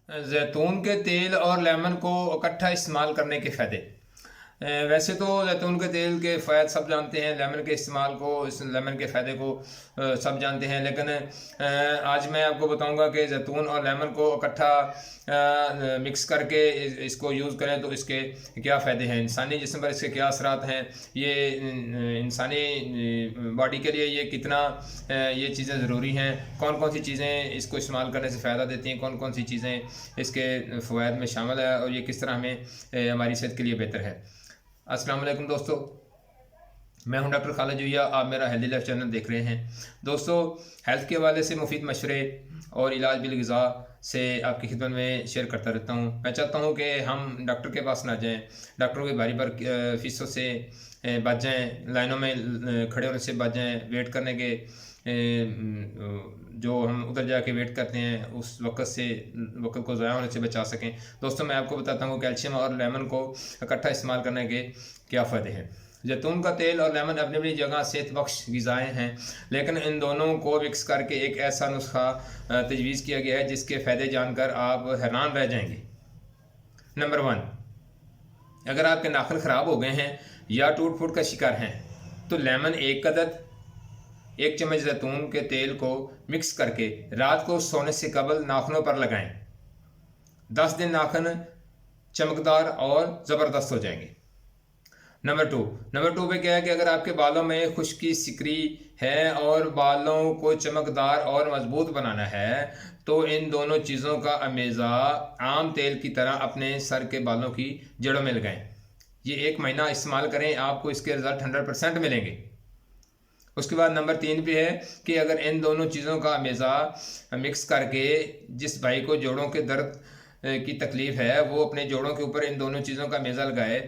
जैतून के तेल और लेमन को इकट्ठा इस्तेमाल करने के फ़ायदे। वैसे तो जैतून के तेल के फ़ायदे सब जानते हैं, लेमन के इस्तेमाल को, इस लेमन के फ़ायदे को सब जानते हैं, लेकिन आज मैं आपको बताऊंगा कि जैतून और लेमन को इकट्ठा मिक्स करके इसको यूज़ करें तो इसके क्या फ़ायदे हैं, इंसानी जिस्म पर इसके क्या असरात हैं, ये इंसानी बॉडी के लिए ये कितना ये चीज़ें ज़रूरी हैं, कौन कौन सी चीज़ें इसको इस्तेमाल करने से फ़ायदा देती हैं, कौन कौन सी चीज़ें इसके फ़वाद में शामिल है और ये किस तरह हमें हमारी सेहत के लिए बेहतर है। अस्सलाम वालेकुम दोस्तों, मैं हूं डॉक्टर खालिद जुइया। आप मेरा हेल्दी लाइफ चैनल देख रहे हैं। दोस्तों, हेल्थ के हवाले से मुफीद मशवरे और इलाज बिल ग़िज़ा से आपकी खिदमत में शेयर करता रहता हूं। मैं चाहता हूं कि हम डॉक्टर के पास ना जाएं, डॉक्टरों की बारी पर फीसों से बच जाएं, लाइनों में खड़े होने से बच जाएं, वेट करने के जो हम उधर जाके वेट करते हैं उस वक्त को ज़ाया होने से बचा सकें। दोस्तों, मैं आपको बताता हूँ कैल्शियम और लेमन को इकट्ठा इस्तेमाल करने के क्या फ़ायदे हैं। जैतून का तेल और लेमन अपनी अपनी जगह सेहत बख्श ग़िज़ाएँ हैं, लेकिन इन दोनों को मिक्स करके एक ऐसा नुस्खा तजवीज़ किया गया है जिसके फ़ायदे जानकर आप हैरान रह जाएंगे। नंबर 1, अगर आपके नाखून ख़राब हो गए हैं या टूट फूट का शिकार हैं तो लेमन एक अदद 1 चम्मच जैतून के तेल को मिक्स करके रात को सोने से कबल नाखूनों पर लगाएं। 10 दिन नाखून चमकदार और ज़बरदस्त हो जाएंगे। नंबर 2 पे क्या है कि अगर आपके बालों में खुश्की सिकरी है और बालों को चमकदार और मजबूत बनाना है तो इन दोनों चीज़ों का अमेज़ा आम तेल की तरह अपने सर के बालों की जड़ों में लगाएं। ये 1 महीना इस्तेमाल करें, आपको इसके रिजल्ट 100% मिलेंगे। उसके बाद नंबर 3 पे है कि अगर इन दोनों चीज़ों का अमेज़ा मिक्स करके जिस भाई को जोड़ों के दर्द की तकलीफ़ है वो अपने जोड़ों के ऊपर इन दोनों चीज़ों का मेज़ा लगाए,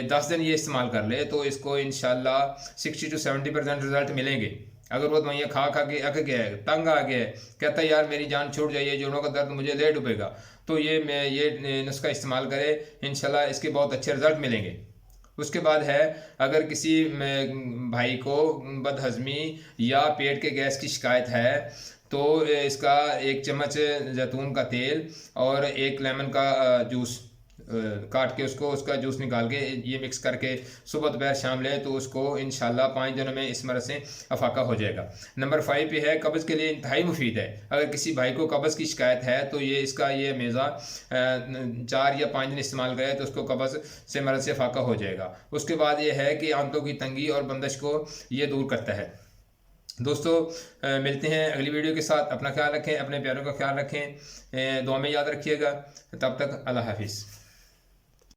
10 दिन ये इस्तेमाल कर ले तो इसको इंशाल्लाह 60 से 70% रिजल्ट मिलेंगे। अगर वो दवाइयाँ खा खा के अक गया है, तंग आ गया है, कहता है यार मेरी जान छूट जाइए, जोड़ों का दर्द मुझे ले डूबेगा, तो ये नुस्खा इस्तेमाल करे, इंशाल्लाह इसके बहुत अच्छे रिजल्ट मिलेंगे। उसके बाद है, अगर किसी भाई को बदहज़मी या पेट के गैस की शिकायत है तो इसका 1 चम्मच जैतून का तेल और 1 लेमन का जूस काट के उसका जूस निकाल के ये मिक्स करके सुबह दोपहर शाम ले तो उसको इंशाल्लाह 5 दिनों में इस मर्ज़ से अफाका हो जाएगा। नंबर 5 पे है, कब्ज़ के लिए इंतहाई मुफीद है। अगर किसी भाई को कब्ज़ की शिकायत है तो ये मेज़ा 4 या 5 दिन इस्तेमाल करे तो उसको कब्ज़ से मर्ज़ से अफाका हो जाएगा। उसके बाद ये है कि आंतों की तंगी और बंदिश को ये दूर करता है। दोस्तों, मिलते हैं अगली वीडियो के साथ। अपना ख्याल रखें, अपने प्यारों का ख्याल रखें, दुआ में याद रखिएगा। तब तक अल्लाह हाफिज़।